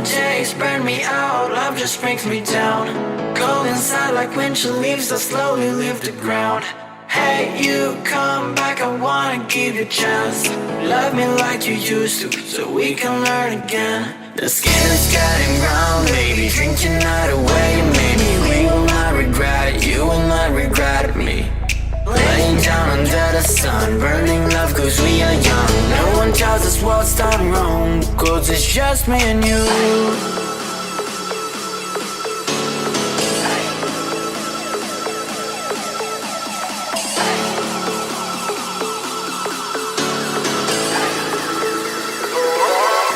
Days burn me out, love just brings me down. Cold inside like winter leaves that slowly leave the ground. Hey, you come back, I wanna give you a chance. Love me like you used to, so we can learn again. The skin is getting round, baby, drink your night away. Maybe we will not regret it, you will not regret me. Laying down under the sun, burning love cause we are young. No one tells us what's done wrong, cause it's just me and you.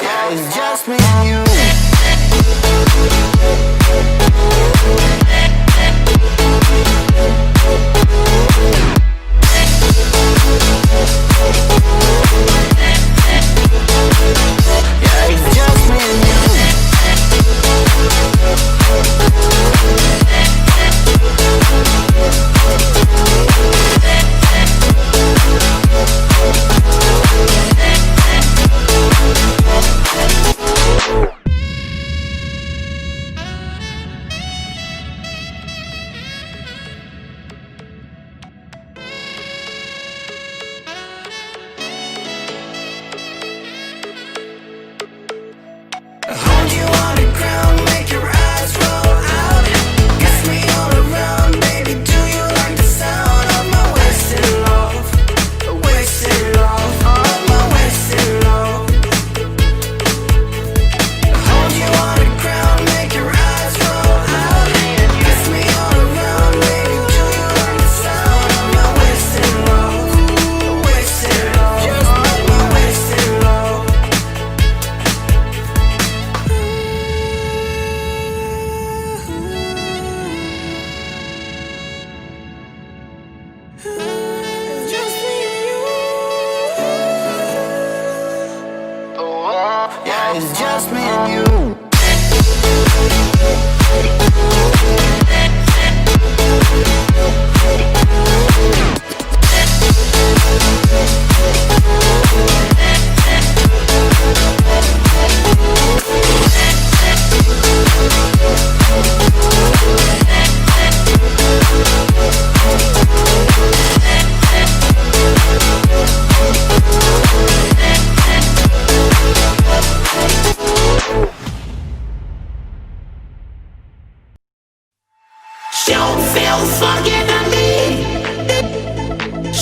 Yeah, it's just me and you. It's just me and you. Don't feel fucking at me.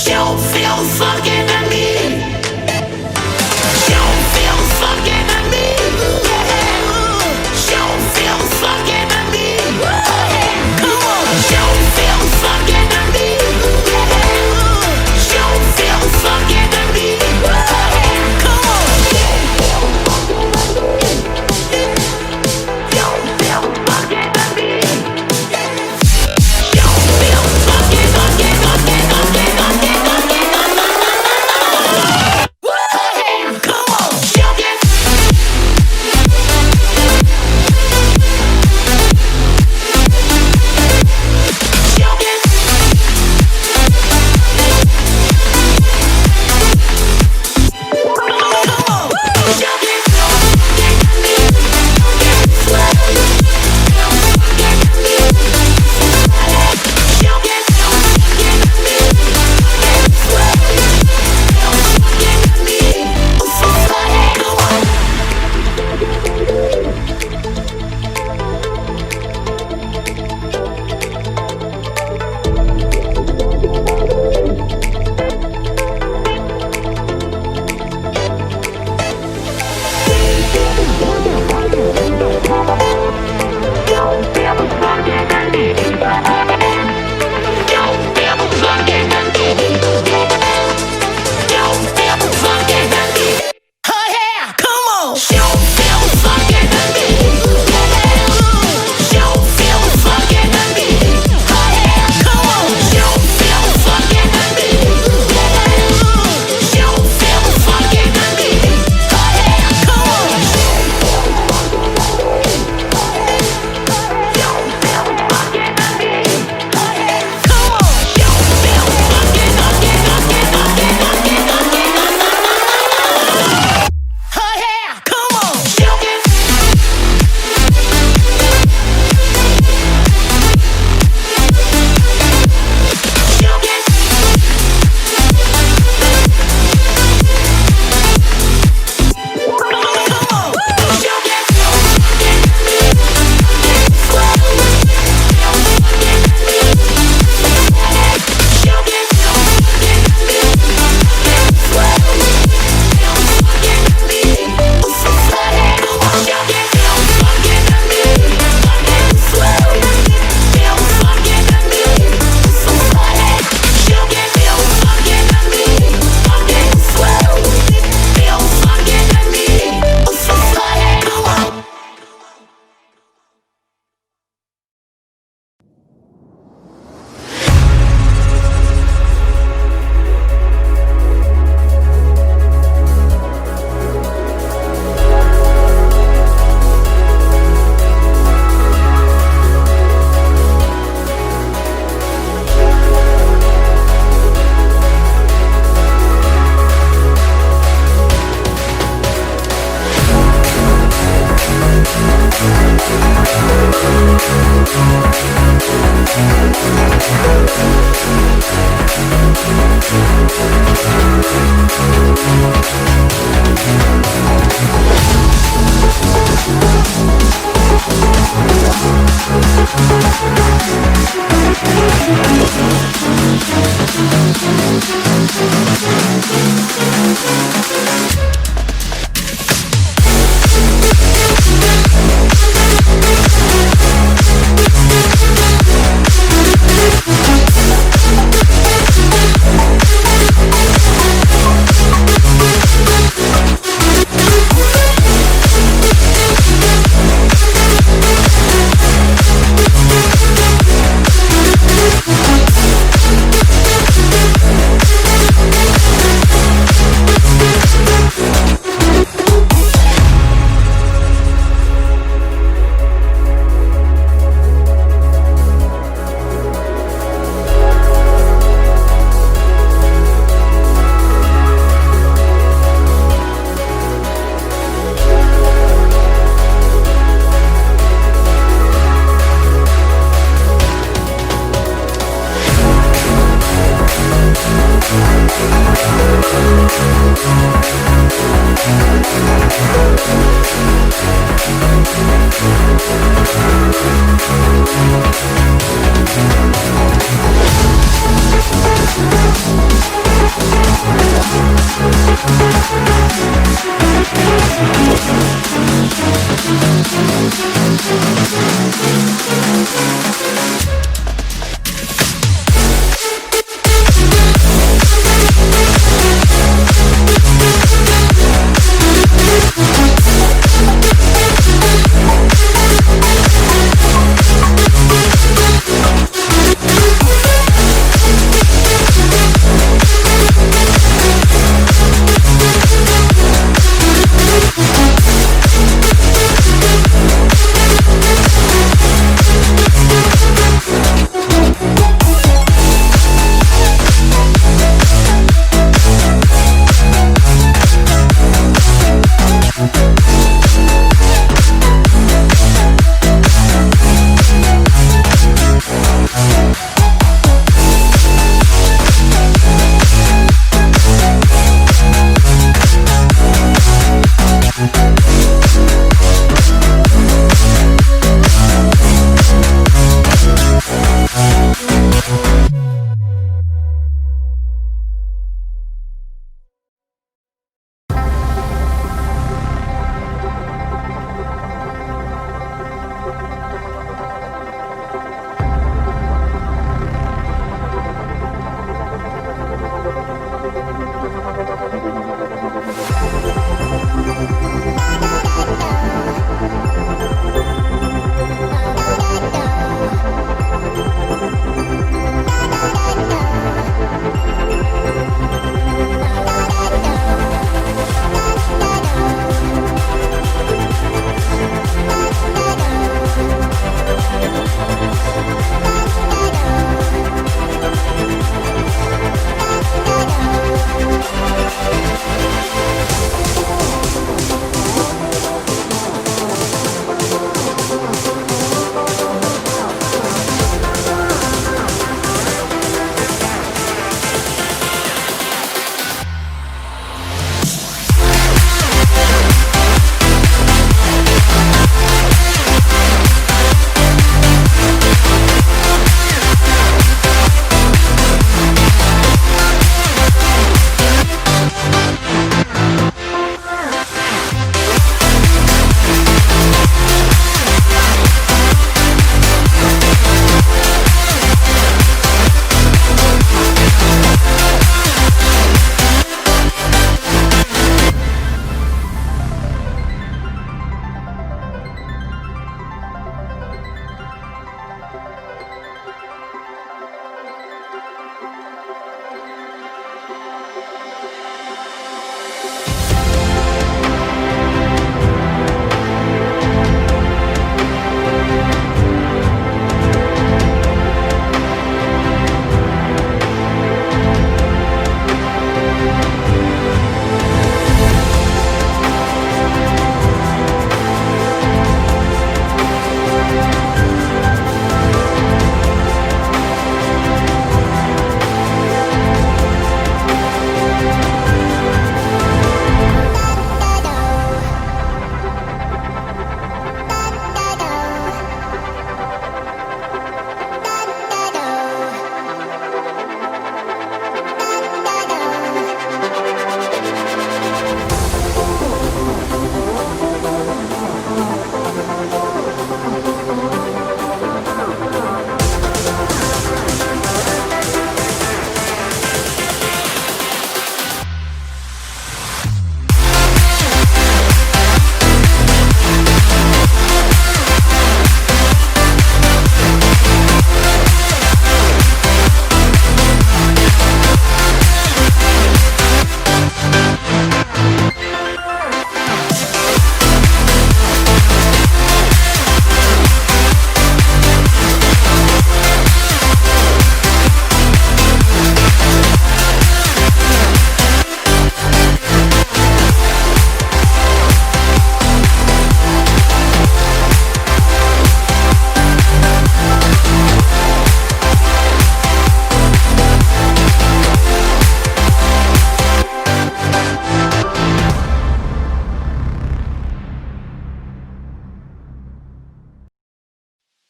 Don't feel fucking at me. Don't feel fucking at me. Don't feel fucking at me. Come on. Don't feel fucking at me. Don't feel fucking at me. Come on. Don't feel fucking at me.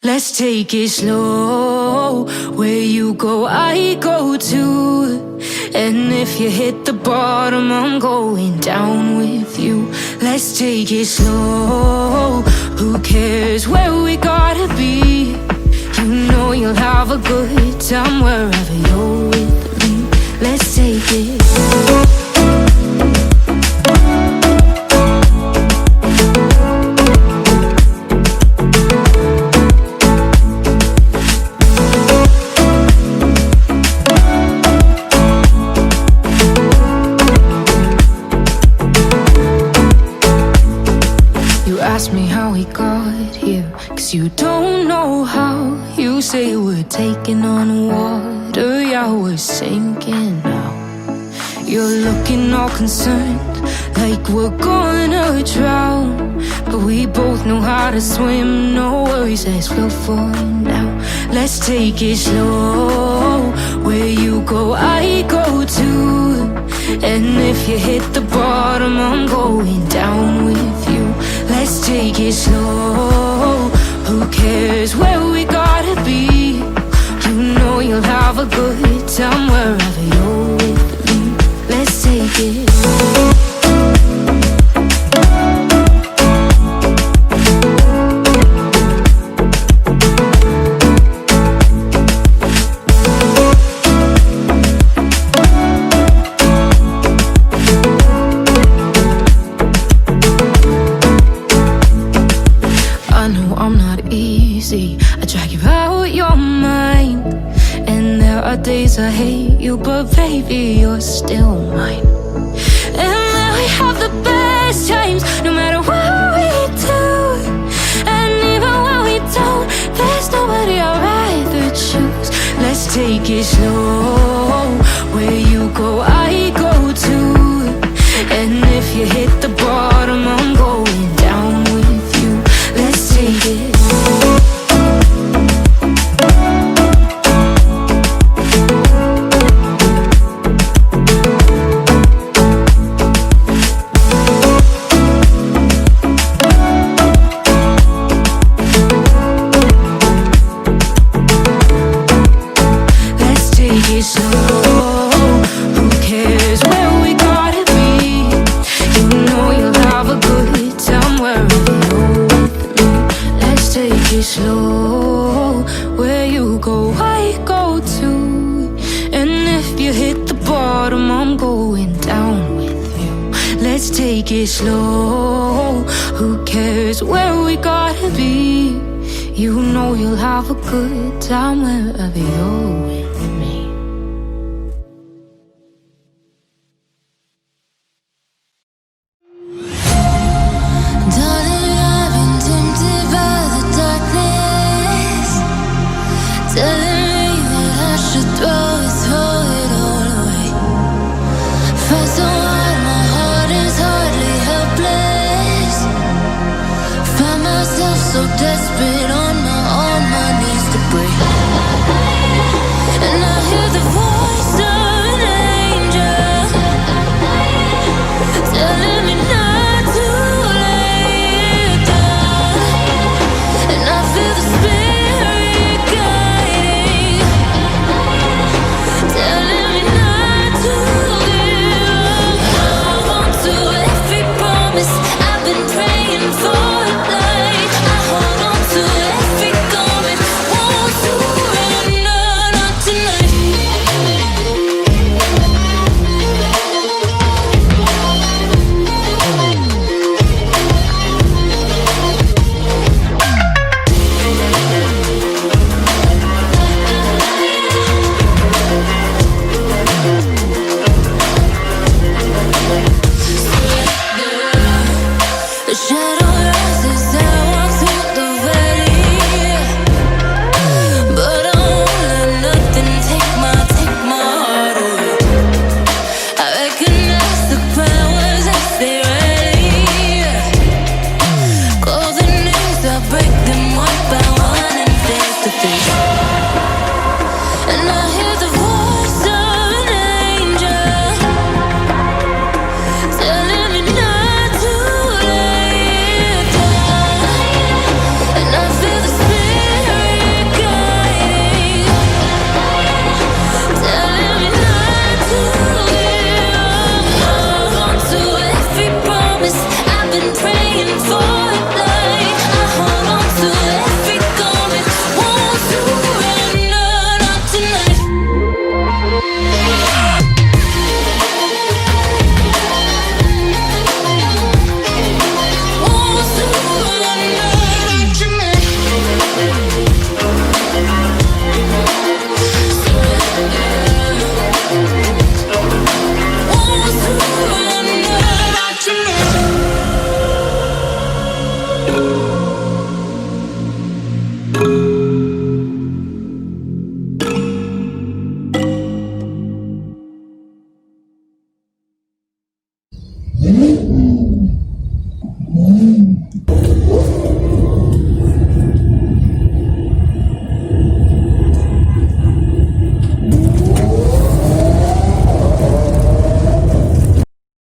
Let's take it slow. Where you go, I go too. And if you hit the bottom, I'm going down with you. Let's take it slow. Who cares where we gotta be? You know you'll have a good time wherever you're with me. Let's take it slow. Ask me how we got here, 'cause you don't know how. You say we're taking on water, yeah, we're sinking now. You're looking all concerned, like we're gonna drown. But we both know how to swim, no worries, let's flow for now. Let's take it slow. Where you go, I go too. And if you hit the bottom, I'm going down with you. Let's take it slow. Who cares where we gotta be? You know you'll have a good time wherever you're with me. Let's take it slow. I drag you out your mind, and there are days I hate you, but baby, you're still mine. And then we have the best times, no matter what we do. And even when we don't, there's nobody I'd rather choose. Let's take it slow. Where you go, I go too. And if you hit the bottom, I'm going down with you. Let's take it slow. Slow, where you go, I go too. And if you hit the bottom, I'm going down with you. Let's take it slow. Who cares where we gotta be? You know you'll have a good time wherever you're with me. So desperate on my